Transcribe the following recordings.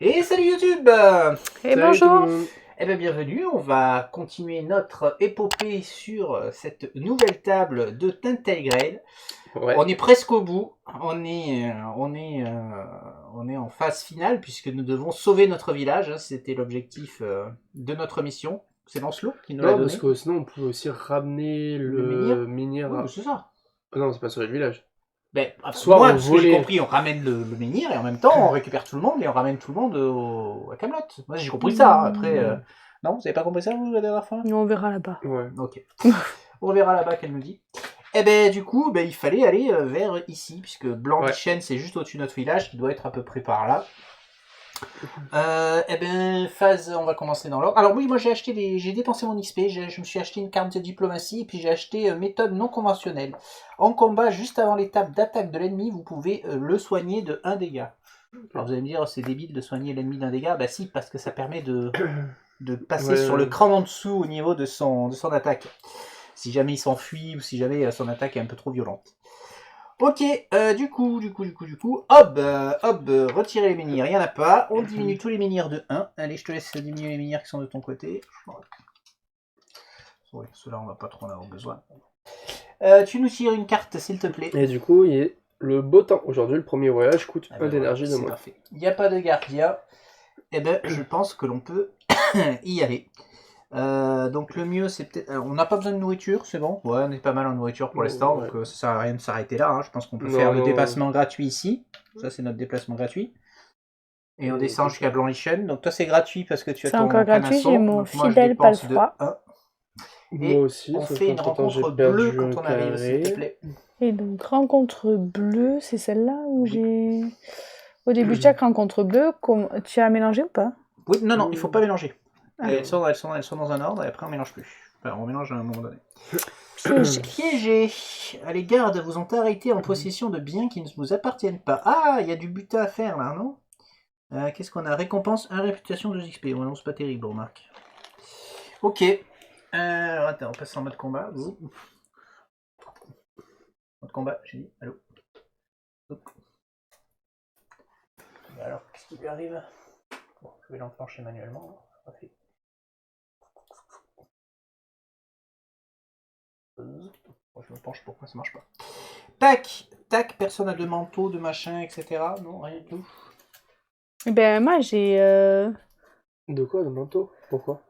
Et salut YouTube. Et Salut tout le bonjour. monde. Eh bien bienvenue, on va continuer notre épopée sur cette nouvelle table de Telltale Grail. Ouais. On est presque au bout, on est en phase finale puisque nous devons sauver notre village, hein. C'était l'objectif de notre mission. C'est Lancelot qui nous l'a Non, donné. parce que sinon on pouvait aussi ramener Le menhir. le menhir. Oui, c'est ça. Oh non, c'est pas sur le village. Ben, Soit moi, on de ce que j'ai volait. compris, on ramène le menhir et en même temps on récupère tout le monde et on ramène tout le monde à Camelot. Moi j'ai compris ça. Après, non, vous avez pas compris ça vous la dernière fois? On verra là-bas. Ouais. Ok. On verra là-bas qu'elle nous dit. Eh ben du coup, il fallait aller vers ici puisque Blanc-Bichène c'est juste au-dessus de notre village qui doit être à peu près par là. Eh ben phase, on va commencer dans l'ordre. Alors oui, moi j'ai dépensé mon XP, je me suis acheté une carte de diplomatie et puis j'ai acheté méthode non conventionnelle. En combat, juste avant l'étape d'attaque de l'ennemi, vous pouvez le soigner de 1 dégât. Alors vous allez me dire, c'est débile de soigner l'ennemi d'un dégât. Bah si, parce que ça permet de passer sur le cran en dessous au niveau de son attaque. Si jamais il s'enfuit ou si jamais son attaque est un peu trop violente. Ok, du coup, hop, retirer les menhirs, il n'y en a pas. On diminue tous les menhirs de 1. Allez, je te laisse diminuer les menhirs qui sont de ton côté. Oui, ceux-là, on va pas trop en avoir besoin. Tu nous tires une carte, s'il te plaît. Et du coup, il y a le beau temps. Aujourd'hui, le premier voyage coûte Ah 1 ben d'énergie voilà, de moins. parfait. Il n'y a pas de gardia. Eh ben, je pense que l'on peut y aller. Donc le mieux c'est peut-être... on n'a pas besoin de nourriture, c'est bon. Ouais, on est pas mal en nourriture pour l'instant, Ouais. donc ça sert à rien de s'arrêter là, hein. Je pense qu'on peut Non, faire le non. déplacement gratuit ici. Ça c'est notre déplacement gratuit. Et on Et descend c'est jusqu'à Blanc-Lichen. Donc toi c'est gratuit parce que tu as C'est ton encore gratuit, canasson. j'ai mon Donc moi je fidèle dépense de palefroid. 1. Moi Et aussi, on sauf fait une qu'entre-temps, j'ai rencontre bleue perdu un quand on arrive, s'il te carré. plaît. Et donc, rencontre bleue, c'est celle-là où Oui. j'ai... Au début de chaque rencontre bleue, tu as mélangé ou pas? Oui, non, il faut pas mélanger. Ah. Elles sont dans un ordre et après on mélange plus. Enfin, on mélange à un moment donné. Piégé. Piégé. Les gardes vous ont arrêté en possession de biens qui ne vous appartiennent pas. Ah, il y a du butin à faire là, non? Qu'est-ce qu'on a? Récompense 1 réputation 2 XP. Ouais, non, c'est pas terrible, remarque. Ok. Alors attends, on passe en mode combat. Mode combat, j'ai dit. Allô. Alors, qu'est-ce qui lui arrive? Bon, je vais l'enclencher manuellement. Parfait. Bon, je me penche, pourquoi ça marche pas? Tac, personne a de manteau, de machin, etc. Non, rien du tout. Ben, moi, j'ai... De quoi, de manteau? Pourquoi?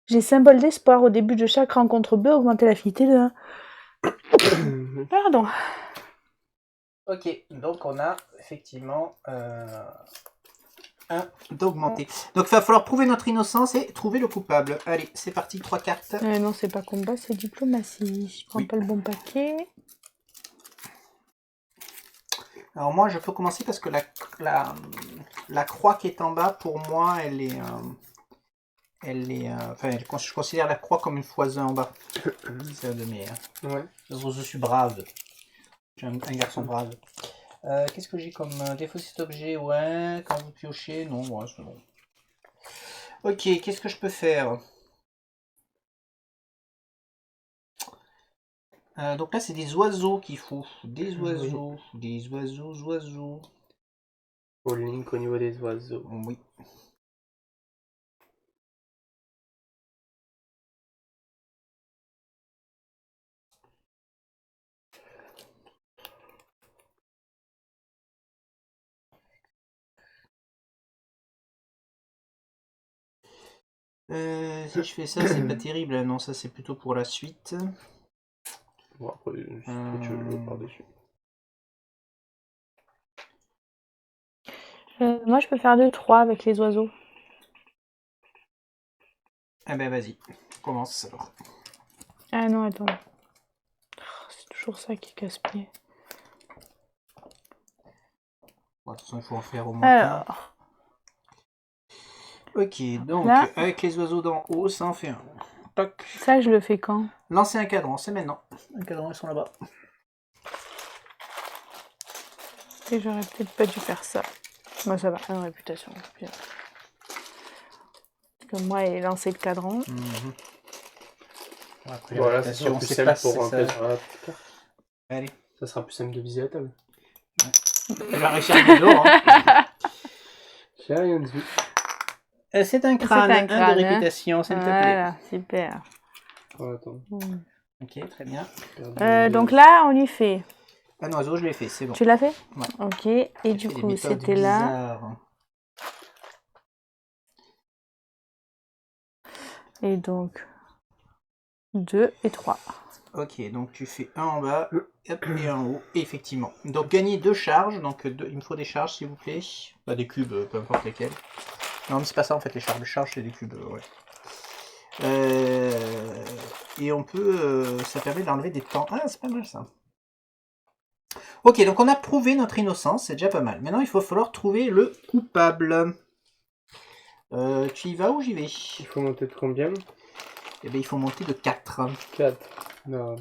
J'ai symbole d'espoir au début de chaque rencontre bleue, augmenter l'affinité de 1. Pardon. Ok, donc on a effectivement un d'augmenter. Donc il va falloir prouver notre innocence et trouver le coupable. Allez, c'est parti, 3 cartes. Non, c'est pas combat, c'est diplomatie. Je prends Oui. pas le bon paquet. Alors moi je peux commencer parce que la croix qui est en bas, pour moi, elle est... enfin, je considère la croix comme une foison en bas. C'est de mes... Ouais. Je suis brave. Je suis un garçon brave. Qu'est-ce que j'ai comme défaut de cet objet? Ouais, quand vous piochez, non, ouais, c'est bon. Ok, qu'est-ce que je peux faire? Donc là, c'est des oiseaux qu'il faut. Des oiseaux. Des oiseaux. Au link au niveau des oiseaux. Oui. Si je fais ça, c'est pas terrible. Non, ça c'est plutôt pour la suite. Bon, après, ce que tu veux par-dessus. Moi, je peux faire 2-3 avec les oiseaux. Ah ben vas-y, commence alors. Ah non, attends. C'est toujours ça qui casse-pied. Bon, de toute façon, il faut en faire au moins un. Alors, Ok, donc là. avec les oiseaux d'en haut, ça en fait un. Toc. Ça, je le fais quand? Lancer un cadran, c'est maintenant. Un cadran, ils sont là-bas. Et j'aurais peut-être pas dû faire ça. Moi, ça va, une réputation. Comme moi, il lancé le cadran. Après, Voilà, ça sera plus simple pour remplir la carte. Allez. Ça sera plus simple de viser la table. Elle va réussir à mettre dehors. Hein. J'ai rien dit. C'est un crâne, un un crâne, de hein. réputation, s'il te plaît. Voilà, super. Oh, attends. Ok, très bien. Donc là, on y fait. Un oiseau, je l'ai fait, c'est bon. Tu l'as fait? Ouais. Ok. Et J'ai du fait des coup, méthodes c'était là. bizarres. Et donc, 2 et 3. Ok, donc tu fais un en bas hop, et un en haut, et effectivement. Donc gagner 2 charges, donc il me faut des charges s'il vous plaît. Pas des cubes, peu importe lesquels. Non mais c'est pas ça en fait les charges, c'est des cubes, ouais. Et on peut, ça permet d'enlever des temps. Ah c'est pas mal ça. Ok, donc on a prouvé notre innocence, c'est déjà pas mal. Maintenant il va falloir trouver le coupable. Tu y vas ou j'y vais? Il faut monter de combien? Eh bien il faut monter de 4. 4. Non.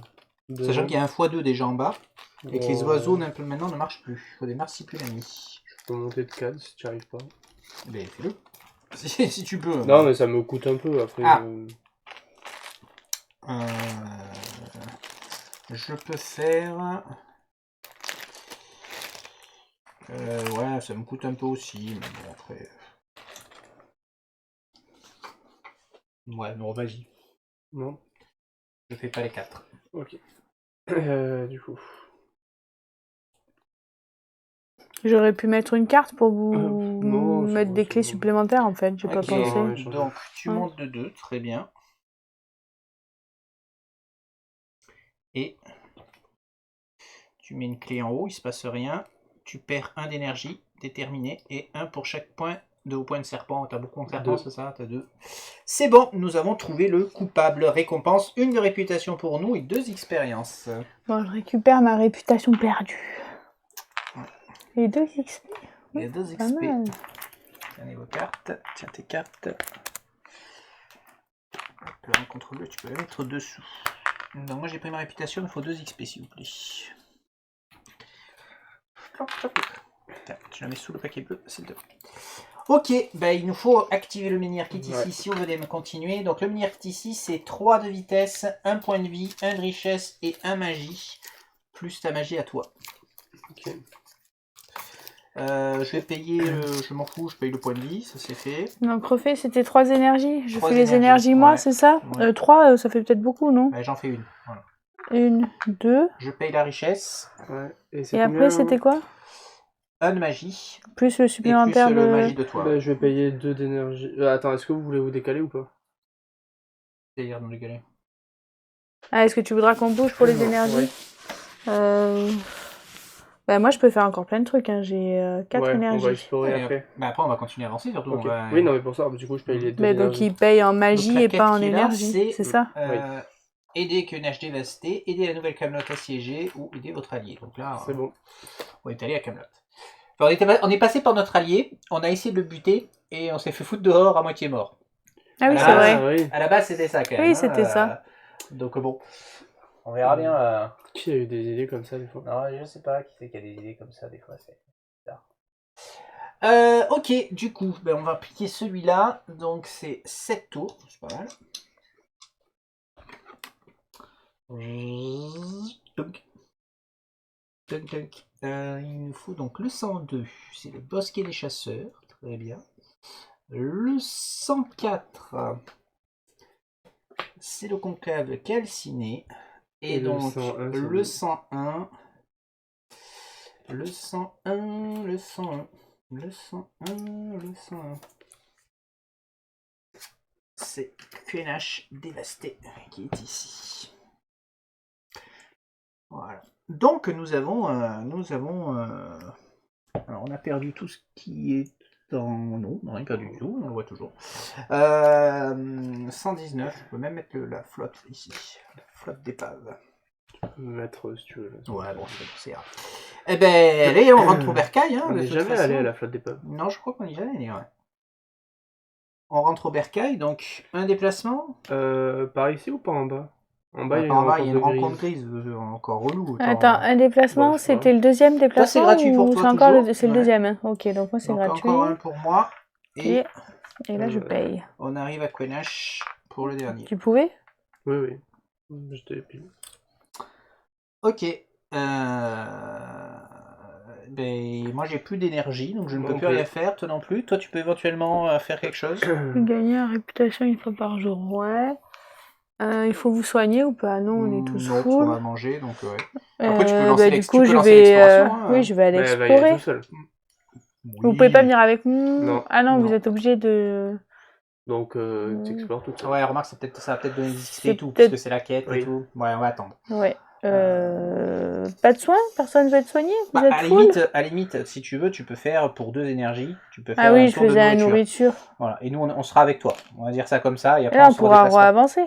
2. Sachant qu'il y a un x2 déjà en bas. Et que les oiseaux Ouais. maintenant ne marchent plus. Il faut des marsupilami. Je peux monter de 4 si tu arrives pas. Ben fais-le. Si tu peux. Non, mais ça me coûte un peu après. Ah. Je peux faire. Ouais, ça me coûte un peu aussi. Mais bon, après. Ouais, non, vas-y. Non. Je fais pas les 4. Ok. Du coup. J'aurais pu mettre une carte pour vous non, mettre des clés supplémentaires en fait. J'ai pas Ok, pensé. Ouais, donc tu Ouais. montes de 2, très bien. Et tu mets une clé en haut, il se passe rien. Tu perds 1 d'énergie, déterminé, et 1 pour chaque point de haut point de serpent. T'as beaucoup de serpents, c'est ça? T'as 2. C'est bon, nous avons trouvé le coupable. Récompense, 1 de réputation pour nous et 2 expériences. Bon, je récupère ma réputation perdue. Et 2 XP. Il y a 2 Pas XP. mal. Tenez vos cartes. Tiens tes cartes. Hop là, CTRL E, tu peux la mettre dessous. Donc moi j'ai pris ma réputation, il faut 2 XP s'il vous plaît. Tiens, je la mets sous le paquet bleu, s'il te plaît. Ok, bah, il nous faut activer le menhir kit ici si on veut me continuer. Donc le menhir kit ici c'est 3 de vitesse, 1 point de vie, 1 de richesse et 1 magie. Plus ta magie à toi. Ok. Je vais payer, je m'en fous, je paye le point de vie, ça c'est fait. Donc refait, c'était 3 énergies. Je 3 fais les énergies, énergies moi, ouais. c'est ça? Ouais. 3, ça fait peut-être beaucoup, non? Bah, j'en fais une. Voilà. 1, 2. Je paye la richesse. Ouais. Et après, c'était quoi? 1 de magie. Plus le Et supplémentaire plus le de... magie de toi. Bah, je vais payer 2 d'énergie. Attends, est-ce que vous voulez vous décaler ou pas? C'est-à-dire dans les galets. Ah, est-ce que tu voudras qu'on bouge pour les énergies? Bah moi je peux faire encore plein de trucs, hein. J'ai 4 Ouais, on va énergies. explorer Ouais, après. bah après on va continuer à avancer surtout. Ok. On va... Oui, non, mais pour ça, du coup, je paye les 2 Mais donc d'énergie. il paye en Donc, magie la et quête pas en qui est là, énergie, c'est ça? Aider Quenach dévasté, aider la nouvelle Camelot assiégée ou aider votre allié. Donc là, C'est bon. on est allé à Camelot. Enfin, on est passé par notre allié, on a essayé de le buter et on s'est fait foutre dehors à moitié mort. Ah oui, À c'est la vrai. base- Oui. À la base, c'était ça quand même. Oui, c'était ça. Donc bon, on verra bien. Qui a eu des idées comme ça des fois? Non, je sais pas qui c'est qui a des idées comme ça des fois. C'est bizarre. Ok, du coup, ben, on va appliquer celui-là. Donc c'est 7 tours, c'est pas mal. Donc, il nous faut donc le 102, c'est le bosquet des chasseurs, très bien. Le 104, c'est le conclave calciné. Et donc le 101, le 101, le 101, le 101, le 101. C'est QNH dévasté qui est ici. Voilà. Donc nous avons, alors on a perdu tout ce qui est non, on n'a rien perdu du tout, on le voit toujours. 119, je peux même mettre la flotte ici, la flotte d'épave. Tu peux mettre si tu veux. Ouais, bon, c'est grave. Eh ben, allez, on rentre au bercail. Hein, On n'est jamais allé à la flotte d'épave. Non, je crois qu'on n'y est jamais allé, ouais. On rentre au bercail, donc un déplacement. Par ici ou par en bas? En bas, Par en bas, il y a une rencontre grise, encore relou. Attends, un déplacement, Bon, c'était le deuxième déplacement? Ça, c'est gratuit pour ou toi, c'est encore toujours. c'est le Ouais. deuxième, hein. Ok, donc moi c'est donc gratuit. encore un pour moi. Et là je paye. On arrive à Quenach pour le dernier. Tu pouvais? Oui, oui. Je t'ai pile. Ok. Ben, moi j'ai plus d'énergie, donc je ne Moi peux non plus plus. rien faire, toi non plus. Toi tu peux éventuellement faire quelque chose. Gagner en réputation une fois par jour, ouais. Il faut vous soigner ou pas? Non, on est tous Non, parce qu'on full. a mangé, donc ouais. Après tu peux lancer Du tu coup, peux je lancer vais, l'exploration. Hein. oui, je vais aller Mais elle va y aller explorer. tout seul. Vous pouvez pas venir avec nous? Non. Ah non, vous Non. êtes obligé de... Donc, tu explores tout seul. Ouais, remarque, ça va peut-être donner des XP C'est et tout, peut-être- puisque c'est la quête et Oui. tout. Ouais, on va attendre. Ouais. Pas de soins? Personne veut être soigné? Vous Bah, êtes full? à la limite, si tu veux, tu peux faire pour 2 énergies, tu peux Ah faire oui, un je tour de faisais la nourriture. nourriture. Voilà. Et nous, on sera avec toi. On va dire ça comme ça, et Et après là, on on se pourra redéplacera. avancer.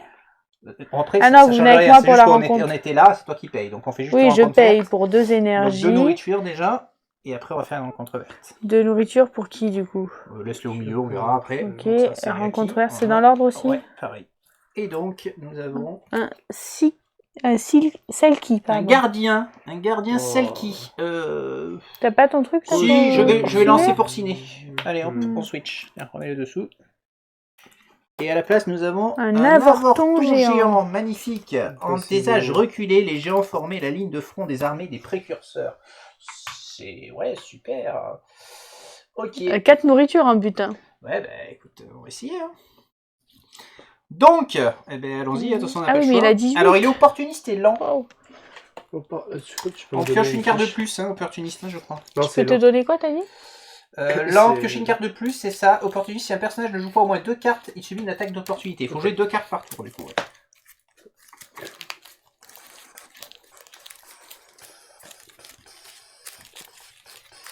Après, Ah ça, non, ça vous change venez avec rien, moi c'est pour juste la qu'on rencontre. on était là, c'est toi qui payes. Donc on fait juste Oui, une je rencontre paye verte. pour 2 Donc énergies. 2 nourritures déjà, et après on va faire une rencontre verte. De nourriture pour qui, du coup? Laisse-le au milieu, on verra après. Ok, Donc, ça, c'est rencontre acquis. verte, c'est Voilà. dans l'ordre aussi? Ouais, pareil. Et donc, nous avons Selkie, un pardon. gardien Oh. Selkie. T'as pas ton truc, là, Si, pour- je vais pour lancer ciné pour ciné. Allez, hop, Hmm. on switch. Tiens, remets le dessous. Et à la place, nous avons Un avorton géant. magnifique. En Précisément. paysage reculé, les géants formaient la ligne de front des armées des précurseurs. C'est... Ouais, super. Ok. 4 nourritures en butin. Ouais, bah écoute, on va essayer. Hein. Donc, eh ben, allons-y, attention, on n'a Ah pas oui, le mais choix. il a 18. Alors, il est opportuniste et lent. Wow. Tu peux On me donner pioche une carte de fiche plus, hein, opportuniste, je crois. Non, Je c'est peux te lent. donner quoi, t'as dit? Lent, C'est- piocher une carte de plus, c'est ça. Opportuniste, si un personnage ne joue pas au moins 2 cartes, il subit une attaque d'opportunité. Il faut jouer 2 cartes par tour, du coup. Ouais.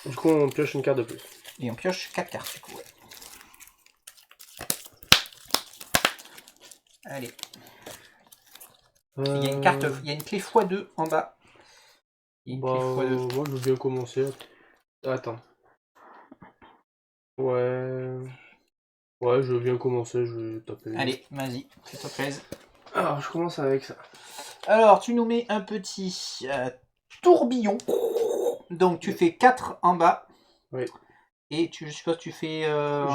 Du coup, on pioche une carte de plus. Et on pioche 4 cartes, du coup. Ouais. Allez. Il y a une carte, il y a une clé x2 en bas. Il y a une clé x2. Moi, je veux bien commencer. Attends. Ouais, je veux bien commencer, je vais taper. Allez, vas-y, fais-toi plaisir. Alors, je commence avec ça. Alors, tu nous mets un petit tourbillon. Donc, tu fais 4 en bas. Oui. Et je suppose tu fais...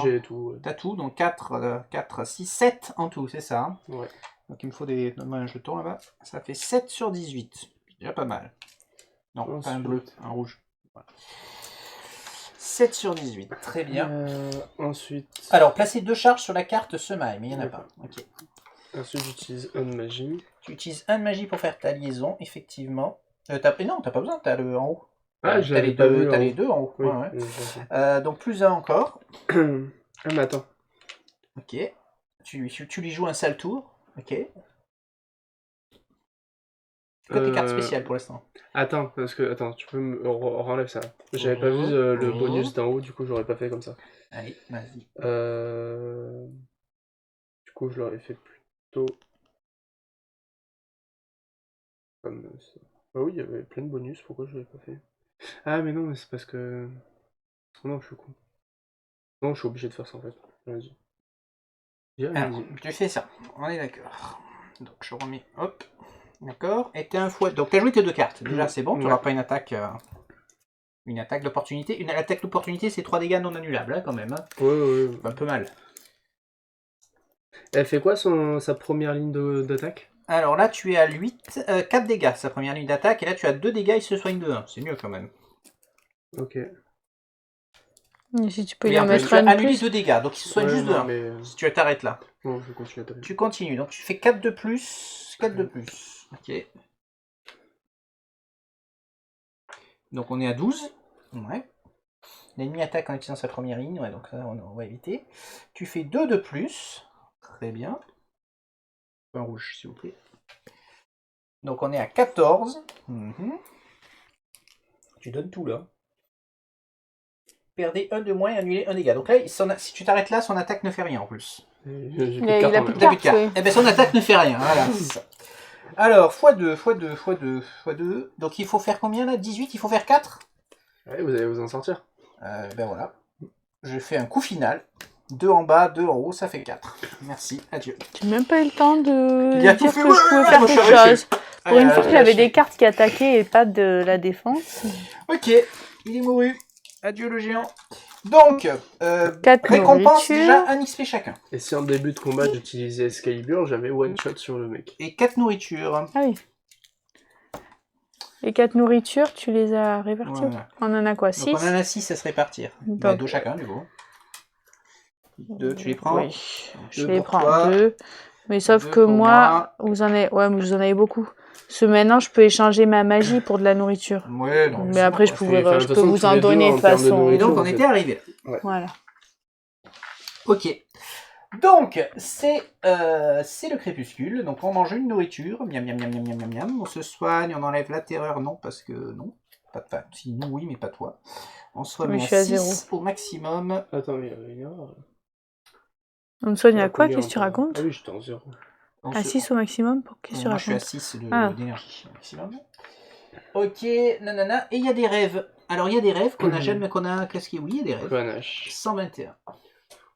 J'ai tout. Ouais. T'as tout, donc 4, 6, 7 en tout, c'est ça hein. Ouais. Donc il me faut un jeton là-bas. Ça fait 7 sur 18. C'est déjà pas mal. Non, Ensuite. pas un bleu, un rouge. Voilà. 7 sur 18, très bien. Ensuite, Alors, placez 2 charges sur la carte semaille, mais il n'y en a pas. Ok. j'utilise un de magie. Tu utilises un de magie pour faire ta liaison, effectivement. Non, t'as pas besoin, t'as le en haut. Ah, t'as j'avais les pas deux, vu t'as en les haut. deux en haut. Oui, Ouais, ouais. oui, Donc plus un encore. ah, mais attends. Ok. Tu lui joues un sale tour. Ok. C'est quoi tes cartes spéciales pour l'instant? Attends, parce que tu peux me renlève ça. J'avais pas vu le bonus d'en haut, du coup j'aurais pas fait comme ça. Allez, vas-y. Du coup je l'aurais fait plutôt comme ça. Ah oui, il y avait plein de bonus, pourquoi je l'avais pas fait? Ah mais non, mais c'est parce que... Non, je suis con. Non, je suis obligé de faire ça en fait. Vas-y. Alors, tu fais ça. On est d'accord. Donc je remets. Hop. D'accord. Et t'as un fois. Donc t'as joué tes 2 cartes. Déjà c'est bon, tu n'auras pas une attaque. Une attaque d'opportunité. Une attaque d'opportunité, c'est 3 dégâts non annulables, hein, quand même. Hein. Ouais. Un peu mal. Elle fait quoi sa première ligne d'attaque? Alors là, tu es à 4 dégâts, sa première ligne d'attaque. Et là, tu as 2 dégâts, il se soigne de 1. C'est mieux quand même. Ok. Et si tu peux Mais y en en plus, mettre tu as un de annulé plus. 2 dégâts, donc il se soigne juste de 1. Mais... Si tu t'arrêtes là. Non, je continue à taper. Tu continues, donc tu fais 4 de plus. 4 de plus. Ok. Donc on est à 12. Ouais. L'ennemi attaque en utilisant sa première ligne, ouais, donc ça on va éviter. Tu fais 2 de plus. Très bien. Un rouge, s'il vous plaît. Donc on est à 14. Tu donnes tout là. Perdez 1 de moins et annulez 1 dégât. Donc là, si tu t'arrêtes là, son attaque ne fait rien en plus. Il a plus de T'as plus de cartes, carte. oui. Eh ben son attaque ne fait rien. Voilà, c'est ça. Alors, x2. Donc il faut faire combien là? 18, il faut faire 4? Ouais, vous allez vous en sortir. Ben voilà. Je fais un coup final. 2 en bas, 2 en haut, ça fait 4. Merci, adieu. J'ai même pas eu le temps de Il a dire tout fait, que je pouvais faire moi, je quelque suis chose. Pour une fois qu'il y avait des cartes. cartes qui attaquaient et pas de la défense. Ok, il est mouru. Adieu le géant. Donc, 4 récompense nourritures. déjà 1 XP chacun. Et si en début de combat j'utilisais Excalibur, j'avais one shot sur le mec. Et 4 nourritures. Ah oui. Les 4 nourritures, tu les as réparties. Voilà. On en a quoi, Donc 6? on en a 6 à se répartir. Donc, Bah, 2 chacun, du coup. 2, tu les prends? Oui, Donc, je deux les pour prends toi, 2. Mais sauf 2 que pour moi, vous en avez beaucoup. Parce que maintenant, je peux échanger ma magie pour de la nourriture. Ouais, non, Mais après, je, Oui, enfin, de toute je peux façon, vous tous en les deux, donner de en toute termes de façon. Et donc nourriture, on était arrivé là. Ouais. Voilà. Ok. Donc, c'est le crépuscule. Donc, on mange une nourriture. Miam, miam, miam, miam, miam, miam, miam. On se soigne, on enlève la terreur. Non, parce que non. Pas de enfin, si, nous, oui, mais pas toi. On se remet Oui, je à suis à 6 au maximum. Attends, mais il y avait une erreur. On me soigne T'as à quoi? combien Qu'est-ce que tu en temps racontes? Ah oui, j'étais en 0. On À se- 6 au maximum? Qu'est-ce que tu Moi, je suis à racontes? 6 Ah. d'énergie au maximum. Ok, nanana. Et il y a des rêves. Alors, il y a des rêves qu'on a jamais. Qu'est-ce qu'il y a? Oui, il y a des rêves. Panache. 121.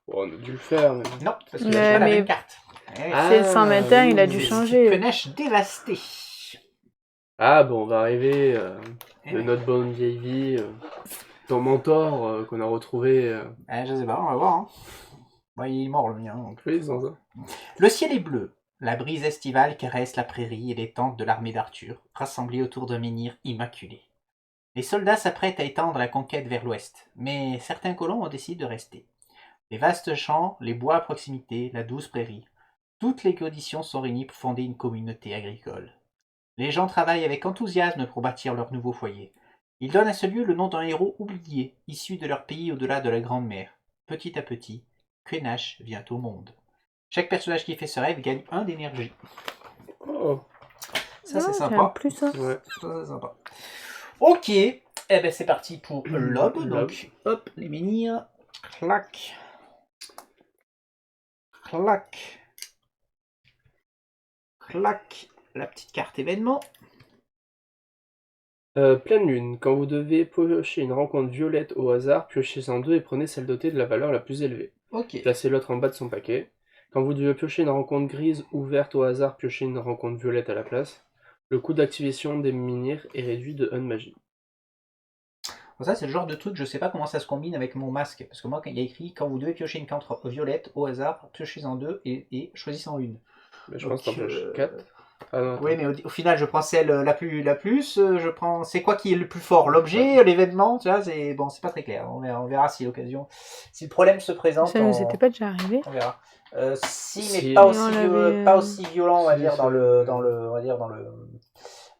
Oh, on a dû le faire, mais... Non, parce que Mais- j'ai pas la mais- même carte. Eh, C'est le 121, il a oui. dû c'est changer. Quenesh dévasté. Ah, bon, on va arriver Eh de ouais. notre bonne vieille vie, ton mentor qu'on a retrouvé. Je sais pas, on va voir. Hein. Bah, il est mort le mien. Donc. Oui, sans ça. Le ciel est bleu. La brise estivale caresse la prairie et les tentes de l'armée d'Arthur, rassemblées autour d'un menhir immaculé. Les soldats s'apprêtent à étendre la conquête vers l'ouest, mais certains colons ont décidé de rester. Les vastes champs, les bois à proximité, la douce prairie, toutes les conditions sont réunies pour fonder une communauté agricole. Les gens travaillent avec enthousiasme pour bâtir leur nouveau foyer. Ils donnent à ce lieu le nom d'un héros oublié, issu de leur pays au-delà de la Grande Mer. Petit à petit, Quenache vient au monde. Chaque personnage qui fait ce rêve gagne 1 d'énergie. Oh, Ça, c'est Ah, sympa. j'ai un plus, hein. ouais. Ça, c'est sympa. Ok, eh ben c'est parti pour l'aube. L'aube. Donc, hop, les menhirs. Clac. Clac. Clac. La petite carte événement. Pleine lune. Quand vous devez piocher une rencontre violette au hasard, piochez-en 2 et prenez celle dotée de la valeur la plus élevée. Ok. Placez l'autre en bas de son paquet. Quand vous devez piocher une rencontre grise ou verte au hasard, piochez une rencontre violette à la place. Le coût d'activation des menhirs est réduit de 1 de magie. Bon, ça, c'est le genre de truc, je sais pas comment ça se combine avec mon masque. Parce que moi, quand il y a écrit, quand vous devez piocher une carte violette au hasard, piochez-en 2 et choisissez-en une. Mais je pense que t'en Donc, pioches 4. Ah non, attends. Oui, mais au final, je prends celle la plus, je prends. C'est quoi qui est le plus fort? L'objet, l'événement, tu vois, c'est bon, c'est pas très clair. On verra si l'occasion, si le problème se présente. Ça nous était pas déjà arrivé. On verra. Si, mais Si. pas Mais aussi, on l'avait, pas aussi violent, on va si, dire, ça- on va dire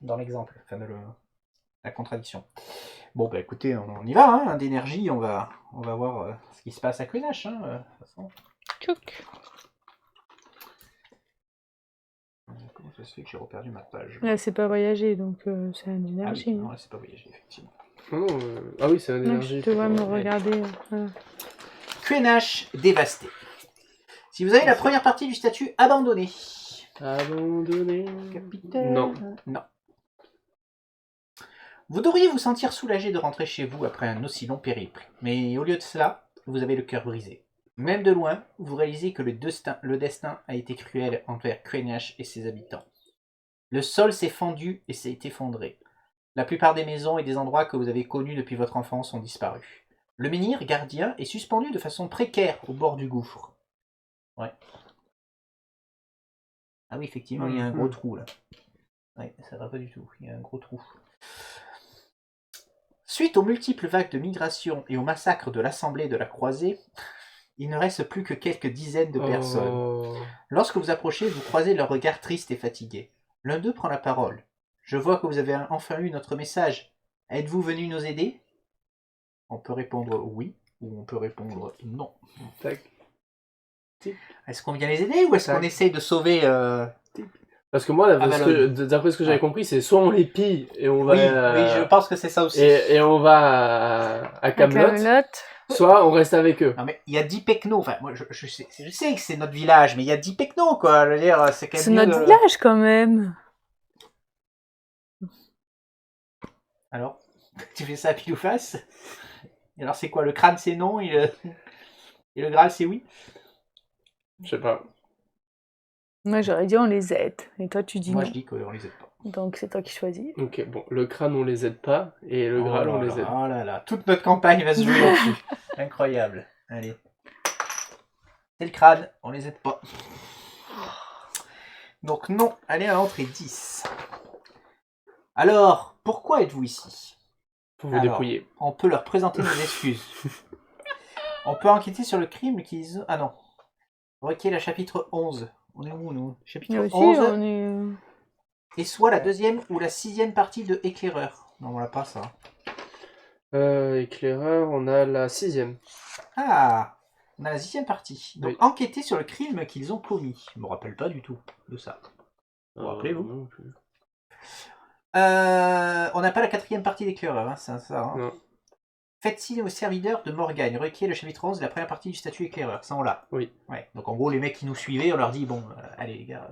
dans l'exemple, enfin la contradiction. Bon, bah écoutez, on y va, hein, d'énergie, on va voir ce qui se passe à Quenache, hein, de toute façon. Tchouk. Comment ça se fait que j'ai reperdu ma page? Là, c'est pas voyager, donc c'est une Ah énergie. oui, non, là, c'est pas voyagé, effectivement. Non, non, ah oui, c'est un Non, énergie. je te vois me plutôt. regarder. Voilà. Quenache dévasté. Si vous avez la première partie du statut abandonné. Abandonné. Capitaine. Non. Non. Vous devriez vous sentir soulagé de rentrer chez vous après un aussi long périple. Mais au lieu de cela, vous avez le cœur brisé. Même de loin, vous réalisez que le destin a été cruel envers Quenache et ses habitants. Le sol s'est fendu et s'est effondré. La plupart des maisons et des endroits que vous avez connus depuis votre enfance ont disparu. Le menhir gardien est suspendu de façon précaire au bord du gouffre. Ouais. Ah oui, effectivement, il y a un gros trou là. Ouais, ça va pas du tout. Il y a un gros trou. Suite aux multiples vagues de migration et au massacre de l'Assemblée de la Croisée, il ne reste plus que quelques dizaines de personnes. Oh. Lorsque vous approchez, vous croisez leur regard triste et fatigué. L'un d'eux prend la parole. Je vois que vous avez enfin eu notre message. Êtes-vous venu nous aider? On peut répondre oui ou on peut répondre non. Tac. Est-ce qu'on vient les aider ou est-ce qu'on essaye de sauver Parce que moi, Avalon. d'après ce que j'avais compris, c'est soit on les pille et on va. Oui, je pense que c'est ça aussi. Et on va à Camelot, Camelot. soit on reste avec eux. Non mais il y a 10 pecnos, enfin moi je sais que c'est notre village, mais il y a 10 pecnos quoi, je veux dire, c'est quand même C'est mieux notre de- village quand même. Alors, tu fais ça à pile ou face? Et alors c'est quoi, le crâne c'est non et le Graal c'est oui? Je sais pas. Moi j'aurais dit on les aide. Et toi tu dis Moi non. je dis qu'on les aide pas. Donc c'est toi qui choisis. Ok, bon, le crâne on les aide pas et le Graal on les aide. Oh là là, toute notre campagne va se jouer là-dessus. Incroyable. Allez. C'est le crâne, on les aide pas. Donc non, allez à l'entrée 10. Alors, Pourquoi êtes-vous ici? Pour vous Alors, dépouiller. On peut leur présenter nos excuses. On peut enquêter sur le crime qu'ils ont... Ah non. Requiert le chapitre 11. On est où, nous? Chapitre Nous aussi, 11. on est... Et soit la deuxième ou la 6e partie de Éclaireur. Non, on l'a pas, ça. Éclaireur, on a la 6e. Ah, on a la 6e partie. Donc, Oui. enquêter sur le crime qu'ils ont commis. Je me rappelle pas du tout de ça. Vous vous rappelez, vous? Non plus. On n'a pas la 4e partie d'Éclaireur, hein, c'est ça. Hein. Non. Faites signe aux serviteurs de Morgagne. Requiert le chapitre 11 de la première partie du statut Éclaireur. Ça, on l'a. Oui. Ouais. Donc, en gros, les mecs qui nous suivaient, on leur dit, bon, allez, les gars,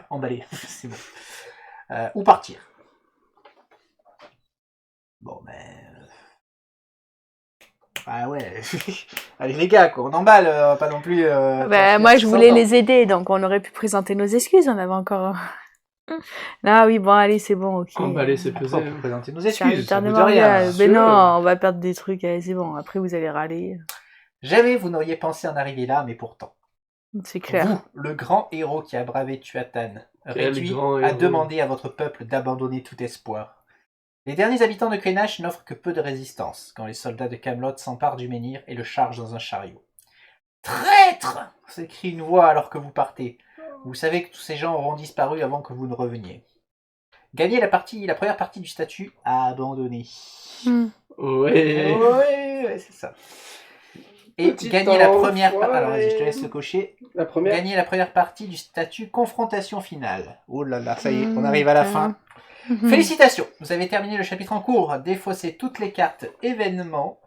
emballez, c'est bon. Ou partir. Bon, ben... Ah ouais, allez les gars, quoi, on emballe, pas non plus... moi, je voulais les aider, donc on aurait pu présenter nos excuses, on avait encore... Ah oui, bon, allez, c'est bon, ok. Emballé, c'est pesé. On peut présenter nos excuses, ça Serviteur de vous dit rien. Morgane. Mais sûr. non, on va perdre des trucs, allez, c'est bon, après vous allez râler. Jamais vous n'auriez pensé en arriver là, mais pourtant. C'est clair. Vous, le grand héros qui a bravé Tuatan, Quel réduit grand à héros. demander à votre peuple d'abandonner tout espoir. Les derniers habitants de Quenache n'offrent que peu de résistance quand les soldats de Camelot s'emparent du menhir et le chargent dans un chariot. Traître! S'écrie une voix alors que vous partez. Vous savez que tous ces gens auront disparu avant que vous ne reveniez. Gagnez la première partie du statut à abandonner. Ouais. Ouais, c'est ça. Et Petit gagner la temps, première... ouais. Alors vas-y, je te laisse le cocher. La première. Gagner la première partie du statut confrontation finale. Oh là là, ça y est, on arrive à la fin. Félicitations, vous avez terminé le chapitre en cours. Défaussez toutes les cartes événements,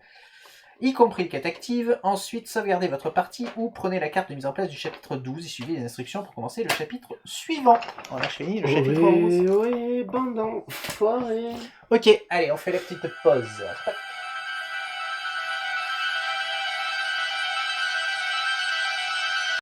y compris les quêtes actives. Ensuite, sauvegardez votre partie ou prenez la carte de mise en place du chapitre 12 et suivez les instructions pour commencer le chapitre suivant. On a fini le chapitre 11. Oui, bande d'enfoirés. Ok, allez, on fait la petite pause.